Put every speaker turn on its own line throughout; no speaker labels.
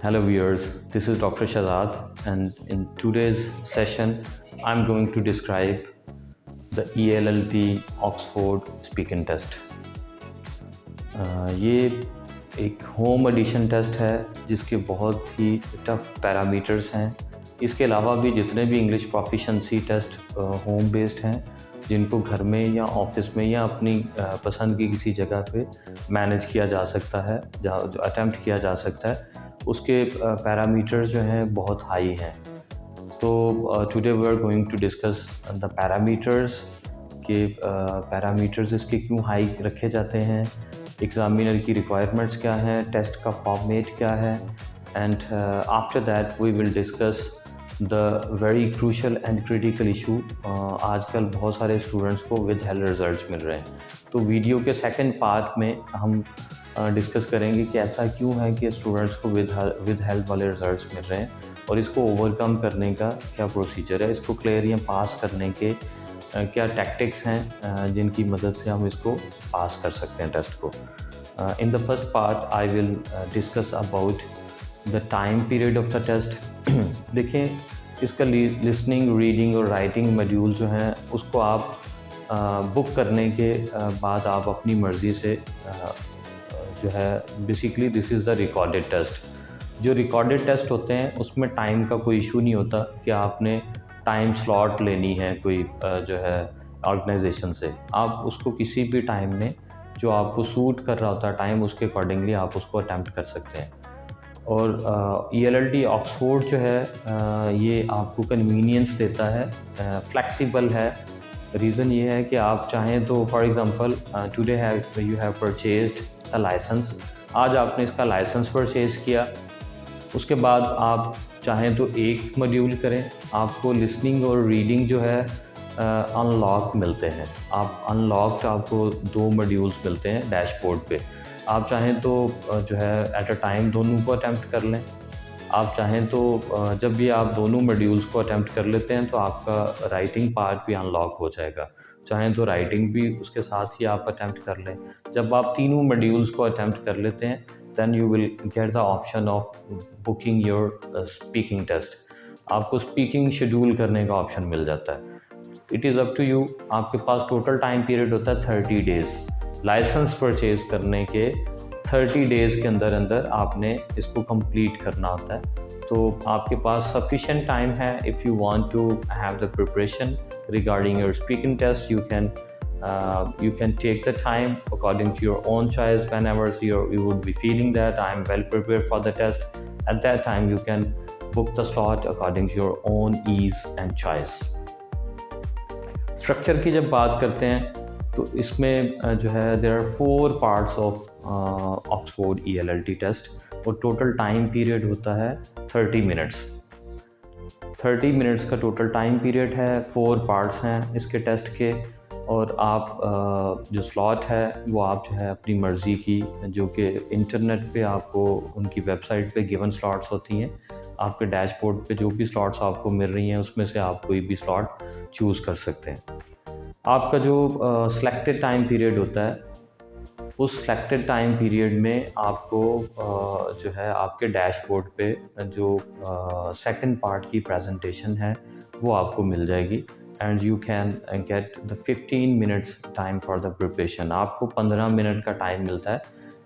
Hello viewers, this is Dr. Shahzad and in today's session I'm going to describe the ELLT Oxford Speaking Test. ये एक home edition test है जिसके बहुत ही tough parameters हैं। इसके अलावा भी जितने भी English proficiency test home based हैं जिनको घर में या ऑफिस में या अपनी पसंद की किसी जगह पे मैनेज किया जा सकता है, जहाँ जो अटैम्प्ट किया जा सकता है, उसके पैरामीटर्स जो हैं बहुत हाई हैं। So today we are going to discuss the parameters के पैरामीटर्स इसके क्यों हाई रखे जाते हैं, एग्ज़ामिनर की रिक्वायरमेंट्स क्या हैं, टेस्ट का फॉर्मेट क्या है, and after that we will discuss the very crucial and critical issue. आजकल बहुत सारे स्टूडेंट्स को विद हेल्प रिजल्ट्स मिल रहे हैं, तो वीडियो के सेकंड पार्ट में हम डिस्कस करेंगे कि ऐसा क्यों है कि स्टूडेंट्स को विद हेल्प वाले रिजल्ट्स मिल रहे हैं और इसको ओवरकम करने का क्या प्रोसीजर है, इसको क्लियर या पास करने के क्या टैक्टिक्स हैं जिनकी मदद से हम इसको पास कर सकते हैं टेस्ट को। In the first part I will discuss about the time period of the test. देखें, इसका लिसनिंग, रीडिंग और राइटिंग मॉड्यूल जो हैं उसको आप बुक करने के बाद आप अपनी मर्ज़ी से जो है basically this is the recorded test. जो रिकॉर्डेड टेस्ट होते हैं उसमें टाइम का कोई इशू नहीं होता कि आपने टाइम स्लॉट लेनी है कोई जो है ऑर्गेनाइजेशन से। आप उसको किसी भी टाइम में जो आपको सूट कर रहा होता है टाइम, उसके अकॉर्डिंगली आप उसको अटैम्प्ट कर सकते हैं। और ELLT ऑक्सफोर्ड जो है ये आपको कन्वीनियंस देता है, फ्लेक्सिबल है। रीज़न ये है कि आप चाहें तो for example today you have purchased the licence, आज आपने इसका लाइसेंस परचेज़ किया, उसके बाद आप चाहें तो एक मॉड्यूल करें, आपको लिसनिंग और रीडिंग जो है अनलॉक मिलते हैं। आप अनलॉक्ड आपको 2 मॉड्यूल्स मिलते हैं डैशबोर्ड पे। आप चाहें तो जो है एट अ टाइम दोनों को अटैम्प्ट कर लें। आप चाहें तो जब भी आप दोनों मॉड्यूल्स को अटैम्प्ट कर लेते हैं तो आपका राइटिंग पार्ट भी अनलॉक हो जाएगा। चाहें तो राइटिंग भी उसके साथ ही आप अटैम्प्ट कर लें। जब आप तीनों मॉड्यूल्स को अटैम्प्ट कर लेते हैं then you will get the option of booking your speaking test। आपको स्पीकिंग शेड्यूल करने का ऑप्शन मिल जाता है। It is up to you. आपके पास टोटल टाइम पीरियड होता है 30 डेज़। लाइसेंस परचेज करने के 30 डेज़ के अंदर अंदर आपने इसको कंप्लीट करना होता है। तो आपके पास सफिशेंट टाइम है। If you want to have the preparation regarding your speaking test, you can take the time according to your own choice whenever you would be feeling that I am well prepared for the test. At that time you can book the slot according to your own ease and choice। Structure की जब बात करते हैं तो इसमें जो है there are 4 parts of Oxford ELLT test और टोटल टाइम पीरियड होता है 30 मिनट्स। 30 मिनट्स का टोटल टाइम पीरियड है। 4 पार्ट्स हैं इसके टेस्ट के, और आप जो स्लॉट है वो आप जो है अपनी मर्ज़ी की, जो कि इंटरनेट पे आपको उनकी वेबसाइट पे गिवन स्लॉट्स होती हैं, आपके डैशबोर्ड पे जो भी स्लॉट्स आपको मिल रही हैं उसमें से आप कोई भी स्लॉट चूज़ कर सकते हैं। आपका जो सिलेक्टेड टाइम पीरियड होता है उस सिलेक्टेड टाइम पीरियड में आपको जो है आपके डैशबोर्ड पे जो सेकंड पार्ट की प्रेजेंटेशन है वो आपको मिल जाएगी। And you can get the 15 minutes time for the preparation. आपको 15 मिनट का टाइम मिलता है।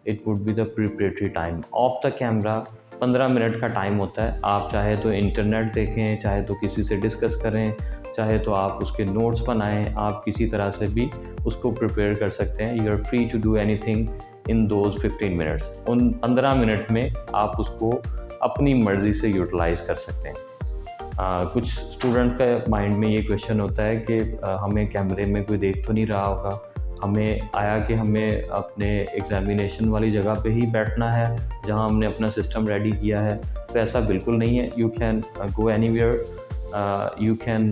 It would be the preparatory time. Of the camera 15 minute का टाइम होता है। आप चाहे तो इंटरनेट देखें, चाहे तो किसी से डिस्कस करें, चाहे तो आप उसके नोट्स बनाएं, आप किसी तरह से भी उसको प्रिपेयर कर सकते हैं। You are free to do anything in those 15 minutes. उन 15 मिनट में आप उसको अपनी मर्ज़ी से यूटिलाइज़ कर सकते हैं। कुछ स्टूडेंट का माइंड में ये क्वेश्चन होता है कि हमें कैमरे में कोई देख तो नहीं रहा होगा, हमें आया कि हमें अपने एग्ज़ामिनेशन वाली जगह पे ही बैठना है जहां हमने अपना सिस्टम रेडी किया है। तो ऐसा बिल्कुल नहीं है। You can go anywhere, you can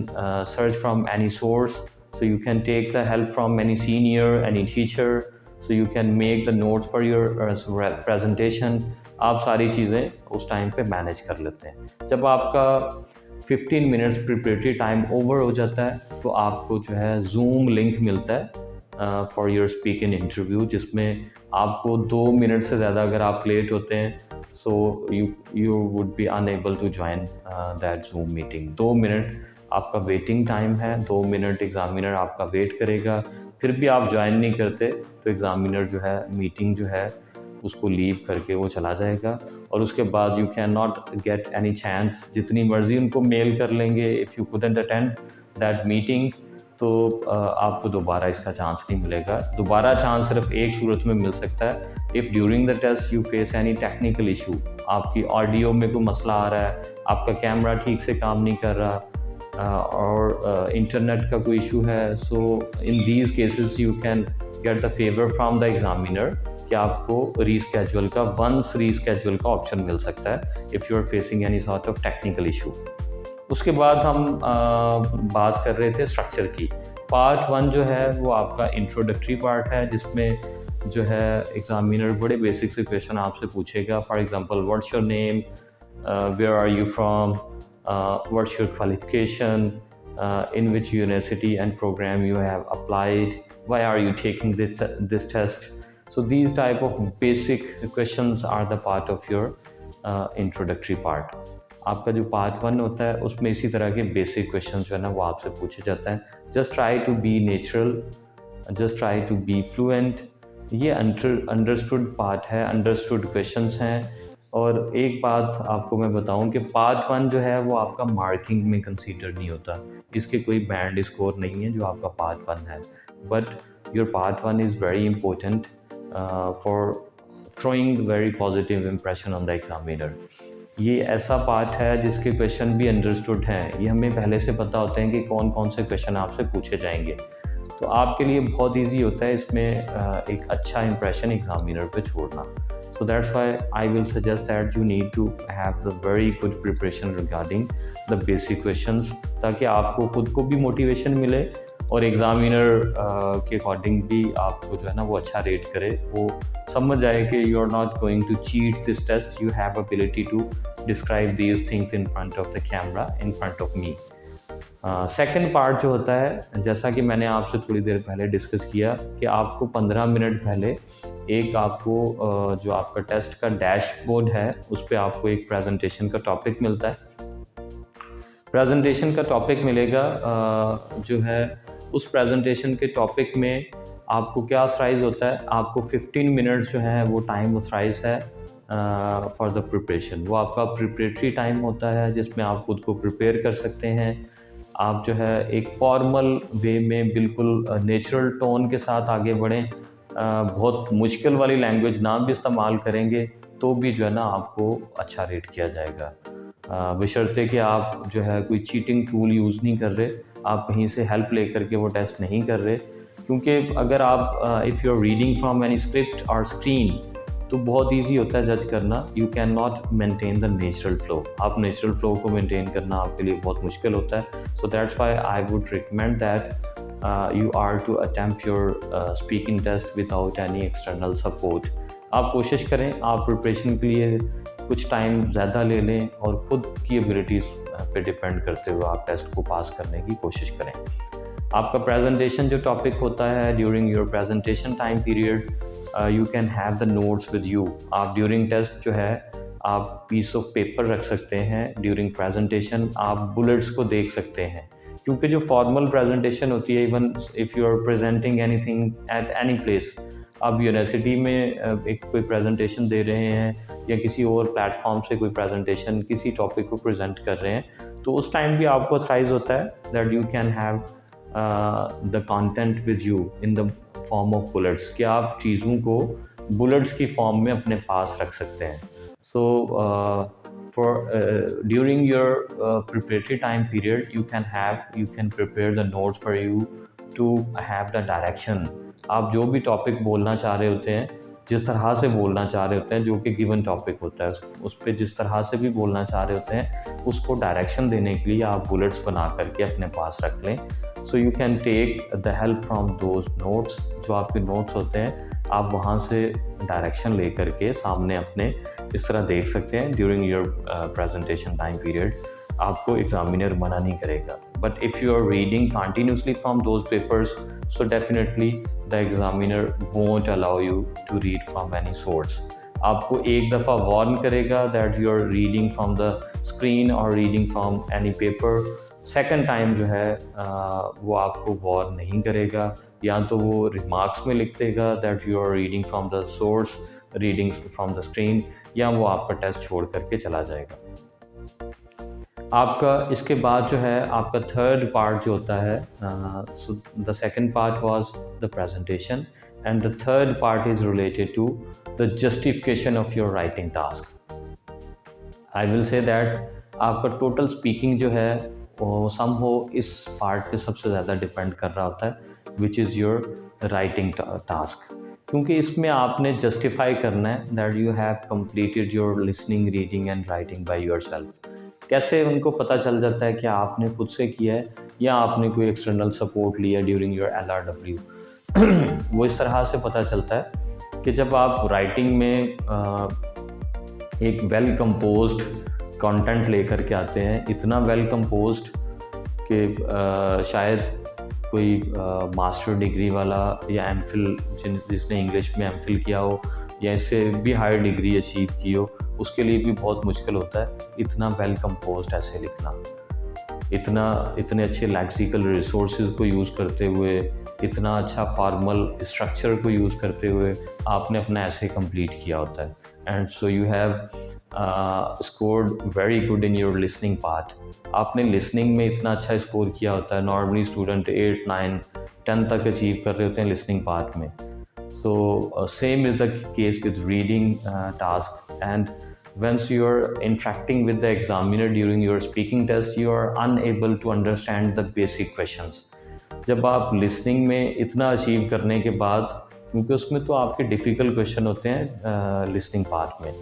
search from any source, so you can take the help from any senior, any teacher, so you can make the notes for your presentation। आप सारी चीज़ें उस टाइम पे manage कर लेते हैं। जब आपका 15 मिनट्स प्रिपरेटरी टाइम ओवर हो जाता है तो आपको जो है जूम लिंक मिलता है फॉर योर स्पीकिंग इंटरव्यू, जिसमें आपको 2 मिनट से ज़्यादा अगर आप लेट होते हैं so you would be unable to join that Zoom meeting. 2 minute आपका वेटिंग टाइम है, 2 मिनट एग्ज़ामिनर आपका वेट करेगा, फिर भी आप ज्वाइन नहीं करते तो एग्ज़ामिनर जो है मीटिंग जो है उसको लीव करके वो चला जाएगा, और उसके बाद you can not get any chance. जितनी मर्ज़ी उनको मेल कर लेंगे, if you couldn't attend that meeting, तो आपको दोबारा इसका चांस नहीं मिलेगा। दोबारा चांस सिर्फ एक सूरत में मिल सकता है, if during the test you face any technical issue, आपकी ऑडियो में कोई मसला आ रहा है, आपका कैमरा ठीक से काम नहीं कर रहा, और इंटरनेट का कोई इशू है। So in these cases you can get the favour from the examiner कि आपको रीस्केड्यूल का वंस रीस्केड्यूल का ऑप्शन मिल सकता है if you are facing any sort of technical issue. उसके बाद हम बात कर रहे थे स्ट्रक्चर की। पार्ट 1 जो है वो आपका इंट्रोडक्टरी पार्ट है, जिसमें जो है एग्ज़ामिनर बड़े बेसिक से क्वेश्चन आपसे पूछेगा। For example, what's your name, where are you from, what's your qualification, in which university and programme you have applied, why are you taking this test. So these type of basic questions are the part of your introductory part. आपका जो part 1 होता है उसमें इसी तरह के basic questions जो है ना वो आपसे पूछे जाते हैं। Just try to be natural, just try to be fluent. ये अंडरस्टूड पार्ट है, अंडरस्टूड क्वेश्चंस हैं। और एक बात आपको मैं बताऊं कि पार्ट 1 जो है वो आपका मार्किंग में कंसीडर नहीं होता, इसके कोई बैंड स्कोर नहीं है जो आपका पार्ट 1 है, but your part 1 is very important for throwing very positive impression on the examiner. ये ऐसा पार्ट है जिसके क्वेश्चन भी अंडरस्टूड हैं, ये हमें पहले से पता होते हैं कि कौन कौन से क्वेश्चन आपसे पूछे जाएंगे, तो आपके लिए बहुत इजी होता है इसमें एक अच्छा इंप्रेशन एग्जामिनर पे छोड़ना। So that's why I will suggest that you need to have the very good preparation regarding the basic questions, ताकि आपको खुद को भी मोटिवेशन मिले और एग्ज़ामिनर के अकॉर्डिंग भी आपको जो है ना वो अच्छा रेट करे, वो समझ आए कि you are not going to cheat this test, you have ability to describe these things in front of the camera, in front of me. Second part जो होता है, जैसा कि मैंने आपसे थोड़ी देर पहले डिस्कस किया कि आपको 15 मिनट पहले एक आपको जो आपका टेस्ट का डैशबोर्ड है उस पर आपको एक प्रेजेंटेशन का टॉपिक मिलता है। प्रेजेंटेशन का टॉपिक मिलेगा जो है उस प्रेजेंटेशन के टॉपिक में आपको क्या ऑथराइज होता है, आपको 15 मिनट्स जो है वो टाइम ऑथराइज है फॉर द प्रिपरेशन। वो आपका प्रिपरेटरी टाइम होता है जिसमें आप खुद को प्रिपेयर कर सकते हैं। आप जो है एक फॉर्मल वे में बिल्कुल नेचुरल टोन के साथ आगे बढ़ें, बहुत मुश्किल वाली लैंग्वेज ना भी इस्तेमाल करेंगे तो भी जो है ना आपको अच्छा रेट किया जाएगा, बशर्ते कि आप जो है कोई चीटिंग टूल यूज़ नहीं कर रहे, आप कहीं से हेल्प ले करके वो टेस्ट नहीं कर रहे। क्योंकि अगर आप if you are reading from any script और स्क्रीन तो बहुत इजी होता है जज करना, you can not maintain the natural flow. आप नेचुरल फ्लो को मेंटेन करना आपके लिए बहुत मुश्किल होता है। So that's why I would recommend that you are to attempt your speaking test without any external support. आप कोशिश करें, आप प्रिपरेशन के लिए कुछ टाइम ज़्यादा ले लें और खुद की एबिलिटीज़ पे डिपेंड करते हुए आप टेस्ट को पास करने की कोशिश करें। आपका प्रेजेंटेशन जो टॉपिक होता है, during your presentation time period you can have the notes with you. आप ड्यूरिंग टेस्ट जो है आप पीस ऑफ पेपर रख सकते हैं, ड्यूरिंग प्रेजेंटेशन आप बुलेट्स को देख सकते हैं, क्योंकि जो फॉर्मल प्रेजेंटेशन होती है, even if you are presenting anything at any place, आप यूनिवर्सिटी में एक कोई प्रेजेंटेशन दे रहे हैं या किसी और प्लेटफॉर्म से कोई प्रेजेंटेशन किसी टॉपिक को प्रेजेंट कर रहे हैं, तो उस टाइम भी आपको ऑथराइज होता है that you can have the content with you in the form of bullets, कि आप चीज़ों को बुलेट्स की फॉर्म में अपने पास रख सकते हैं। सो during your preparatory time period you can prepare the notes for you to have the direction। आप जो भी टॉपिक बोलना चाह रहे होते हैं, जिस तरह से बोलना चाह रहे होते हैं, जो कि गिवन टॉपिक होता है उस पर जिस तरह से भी बोलना चाह रहे होते हैं, उसको डायरेक्शन देने के लिए आप बुलेट्स बना करके अपने पास रख लें। So you can take the help from those notes. जो आपके नोट्स होते हैं आप वहाँ से डायरेक्शन ले करके सामने अपने इस तरह देख सकते हैं। During your presentation time period आपको एग्जामिनर मना नहीं करेगा, but if you are reading continuously from those papers, so definitely the examiner won't allow you to read from any source. आपको एक दफ़ा वार्न करेगा that you are reading from the screen और reading from any paper. Second time जो है वो आपको warn नहीं करेगा, या तो वो रिमार्क्स में लिख देगा that you are reading from the source, reading from the screen, या वो आपका टेस्ट छोड़ करके चला जाएगा। आपका इसके बाद जो है आपका थर्ड पार्ट जो होता है, so the second part was the presentation and the third part is related to the justification of your writing task. I will say that आपका टोटल स्पीकिंग जो है वो सम हो इस पार्ट पे सबसे ज़्यादा डिपेंड कर रहा होता है, which is your writing task, क्योंकि इसमें आपने जस्टिफाई करना है that you have completed your listening, reading and writing by yourself. कैसे उनको पता चल जाता है कि आपने खुद से किया है या आपने कोई एक्सटर्नल सपोर्ट लिया ड्यूरिंग योर LRW। वो इस तरह से पता चलता है कि जब आप राइटिंग में एक वेल कंपोज्ड कंटेंट लेकर के आते हैं, इतना वेल कंपोज्ड कि शायद कोई मास्टर डिग्री वाला या एमफिल जिसने इंग्लिश में एमफिल किया हो या इससे भी हायर डिग्री अचीव की हो, उसके लिए भी बहुत मुश्किल होता है इतना वेल कंपोज्ड ऐसे लिखना। इतने अच्छे लैक्सिकल रिसोर्सेज को यूज़ करते हुए, इतना अच्छा फॉर्मल स्ट्रक्चर को यूज़ करते हुए आपने अपना ऐसे कंप्लीट किया होता है, and so you have scored very good in your listening part. आपने लिसनिंग में इतना अच्छा स्कोर किया होता है। नॉर्मली स्टूडेंट 8, 9, 10 तक अचीव कर रहे होते हैं लिसनिंग पार्ट में। So same is the case with reading task, and once you are interacting with the examiner during your speaking test, you are unable to understand the basic questions. जब आप listening में इतना achieve करने के बाद, क्योंकि उसमें तो आपके डिफ़िकल्ट क्वेश्चन होते हैं लिसनिंग पार्ट में,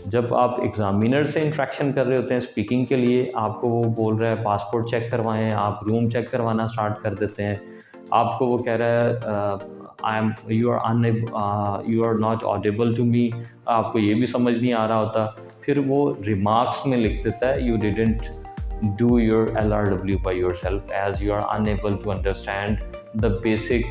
जब आप एग्ज़ामिनर से इंट्रैक्शन कर रहे होते हैं स्पीकिंग के लिए, आपको वो बोल रहा है पासपोर्ट चेक करवाएं, आप रूम चेक करवाना स्टार्ट कर देते हैं, आपको वो कह रहा है you are not audible to me, आपको ये भी समझ नहीं आ रहा होता, फिर वो रिमार्क्स में लिख देता है you didn't do your LRW by yourself as you are unable to understand the basic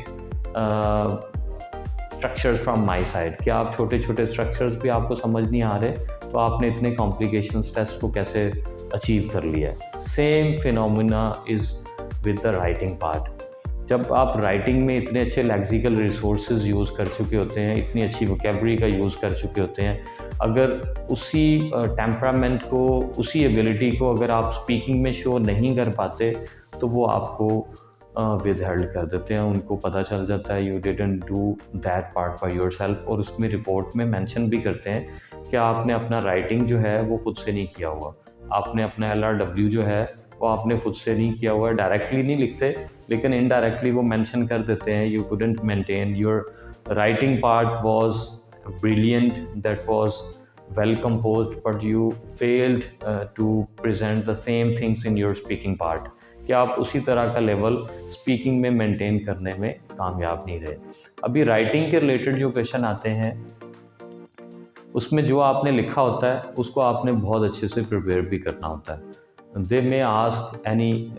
structures from my side। क्या आप छोटे छोटे स्ट्रक्चर्स भी आपको समझ नहीं आ रहे, तो आपने इतने कॉम्प्लिकेशंस टेस्ट को कैसे अचीव कर लिया है। Same phenomena is with the writing part. जब आप राइटिंग में इतने अच्छे लैक्सिकल रिसोर्सेज यूज़ कर चुके होते हैं, इतनी अच्छी वोकैबुलरी का यूज़ कर चुके होते हैं, अगर उसी टेम्परामेंट को, उसी एबिलिटी को अगर आप स्पीकिंग में शो नहीं कर पाते, तो वो आपको विदहेल्ड कर देते हैं। उनको पता चल जाता है you didn't do that part by yourself, और उसमें रिपोर्ट में मेंशन भी करते हैं कि आपने अपना राइटिंग जो है वो खुद से नहीं किया हुआ, आपने अपना LRW जो है वो आपने खुद से नहीं किया हुआ है। डायरेक्टली नहीं लिखते, लेकिन इनडायरेक्टली वो मेंशन कर देते हैं you couldn't maintain your writing part was brilliant, that was well composed, but you failed to present the same things in your speaking part. कि आप उसी तरह का लेवल स्पीकिंग में मेंटेन करने में कामयाब नहीं रहे। अभी राइटिंग के रिलेटेड जो क्वेश्चन आते हैं, उसमें जो आपने लिखा होता है उसको आपने बहुत अच्छे से प्रिपेयर भी करना होता है। They may ask any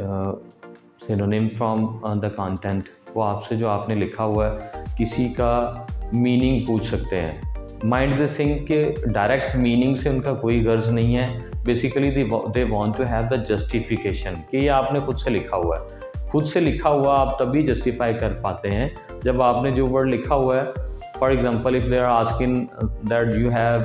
synonym from the content, वो आपसे जो आपने लिखा हुआ है किसी का मीनिंग पूछ सकते हैं। माइंड द थिंग के डायरेक्ट मीनिंग से उनका कोई गर्ज नहीं है, basically they want to have the justification कि ये आपने खुद से लिखा हुआ है। खुद से लिखा हुआ आप तभी जस्टिफाई कर पाते हैं जब आपने जो वर्ड लिखा हुआ है, for example if they are asking that you have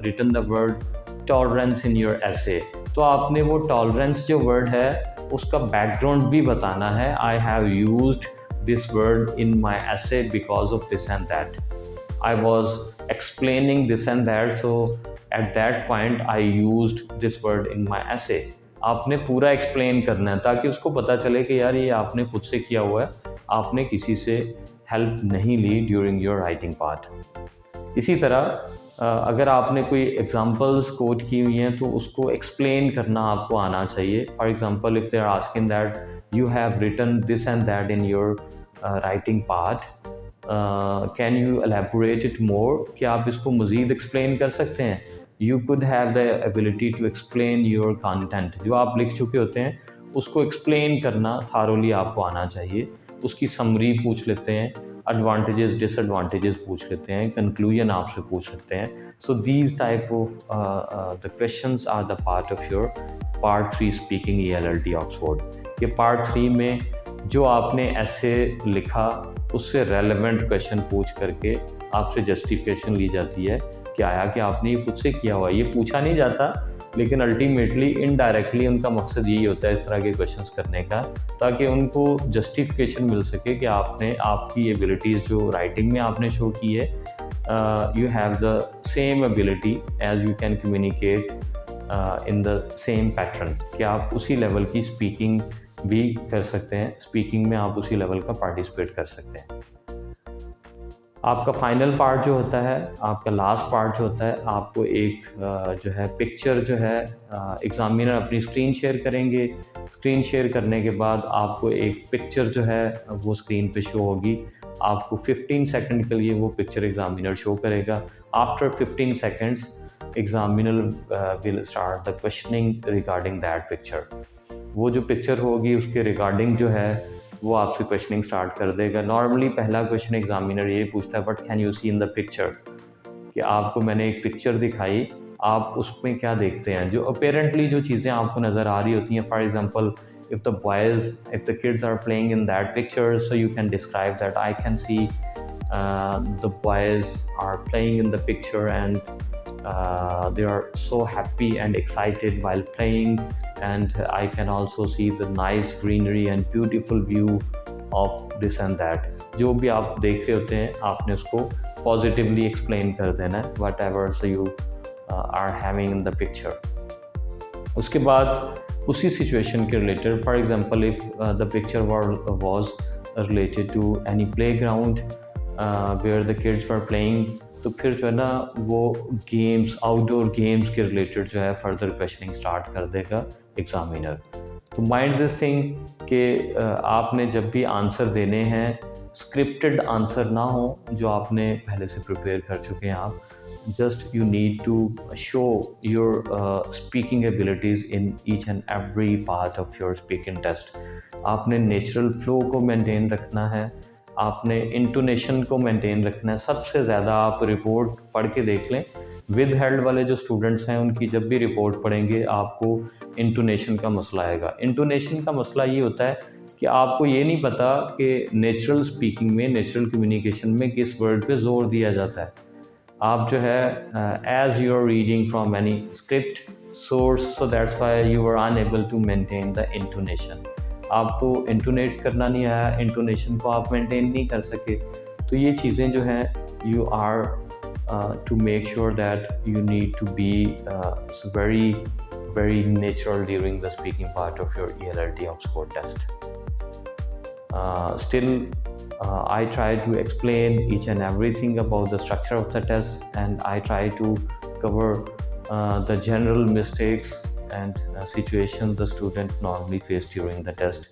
written the word tolerance in your essay, तो आपने वो टॉलरेंस जो वर्ड है उसका बैकग्राउंड भी बताना है। I have used this word in my essay because of this and that, I was explaining this and that, so at that point I used this word in my essay. आपने पूरा explain करना है ताकि उसको पता चले कि यार ये आपने खुद से किया हुआ है, आपने किसी से हेल्प नहीं ली ड्यूरिंग योर राइटिंग पार्ट। इसी तरह अगर आपने कोई एग्जांपल्स कोट की हुई हैं तो उसको एक्सप्लेन करना आपको आना चाहिए। For example if they are asking that you have written this and that in your writing part, can you elaborate it more, कि आप इसको मज़ीद एक्सप्लेन कर सकते हैं। You could have the ability to explain your content, जो आप लिख चुके होते हैं उसको एक्सप्लेन करना थारोली आपको आना चाहिए। उसकी समरी पूछ लेते हैं। एडवांटेजेस डिसएडवांटेजेस पूछ लेते हैं, कंक्लूजन आपसे पूछ सकते हैं. So these type of the questions are the part of your part 3 speaking ELLT Oxford. ये पार्ट 3 में जो आपने ऐसे लिखा उससे रेलेवेंट क्वेश्चन पूछ करके आपसे जस्टिफिकेशन ली जाती है कि आया कि आपने ये खुद से किया हुआ. ये पूछा नहीं जाता, लेकिन अल्टीमेटली इनडायरेक्टली उनका मकसद यही होता है इस तरह के क्वेश्चंस करने का, ताकि उनको जस्टिफिकेशन मिल सके कि आपने आपकी एबिलिटीज़ जो राइटिंग में आपने शो की है, you have the same ability as you can communicate in the same pattern, कि आप उसी लेवल की स्पीकिंग भी कर सकते हैं, स्पीकिंग में आप उसी लेवल का पार्टिसिपेट कर सकते हैं. आपका फाइनल पार्ट जो होता है, आपका लास्ट पार्ट जो होता है, आपको एक जो है पिक्चर जो है एग्जामिनर अपनी स्क्रीन शेयर करेंगे. स्क्रीन शेयर करने के बाद आपको एक पिक्चर जो है वो स्क्रीन पे शो होगी. आपको 15 सेकंड के लिए वो पिक्चर एग्जामिनर शो करेगा. After 15 seconds examiner will start the questioning regarding that picture. वो जो पिक्चर होगी उसके रिगार्डिंग जो है वो आपसे क्वेश्चनिंग स्टार्ट कर देगा. नॉर्मली पहला क्वेश्चन एग्जामिनर ये पूछता है, what can you see in the picture, कि आपको मैंने एक पिक्चर दिखाई, आप उसमें क्या देखते हैं. जो अपेरेंटली जो चीज़ें आपको नज़र आ रही होती हैं, for example if the kids are playing in that picture, so you can describe that I can see the boys are playing in the picture and they are so happy and excited while playing, and I can also see the nice greenery and beautiful view of this and that. जो भी आप देख रहे होते हैं आपने उसको positively explain कर देना है, whatever so you are having in the picture. उसके बाद उसी सिचुएशन के related, for example if the picture was related to any playground where the kids were playing, तो फिर जो है ना वो गेम्स, आउटडोर गेम्स के रिलेटेड जो है फर्दर क्वेश्चनिंग स्टार्ट कर देगा एग्जामिनर. तो माइंड दिस थिंग कि आपने जब भी आंसर देने हैं, स्क्रिप्टेड आंसर ना हो जो आपने पहले से प्रिपेयर कर चुके हैं आप. Just you need to show your speaking abilities in each and every part of your speaking test. आपने नेचुरल फ्लो को मेंटेन रखना है, आपने इंटोनेशन को मेंटेन रखना है. सबसे ज़्यादा आप रिपोर्ट पढ़ के देख लें, विद हेल्ड वाले जो स्टूडेंट्स हैं उनकी जब भी रिपोर्ट पढ़ेंगे आपको इंटोनेशन का मसला आएगा. इंटोनेशन का मसला ये होता है कि आपको ये नहीं पता कि नेचुरल स्पीकिंग में, नेचुरल कम्युनिकेशन में किस वर्ड पे जोर दिया जाता है. आप जो है as you are reading from any script source, so that's why you are unable to maintain the intonation. आपको इंटोनेट करना नहीं आया, इंटोनेशन को आप मेंटेन नहीं कर सके. तो ये चीज़ें जो हैं you are to make sure that you need to be very natural during the speaking part of your ELLT Oxford test. Still, I try to explain each and everything about the structure of the test, and I try to cover the general mistakes and situations the student normally face during the test.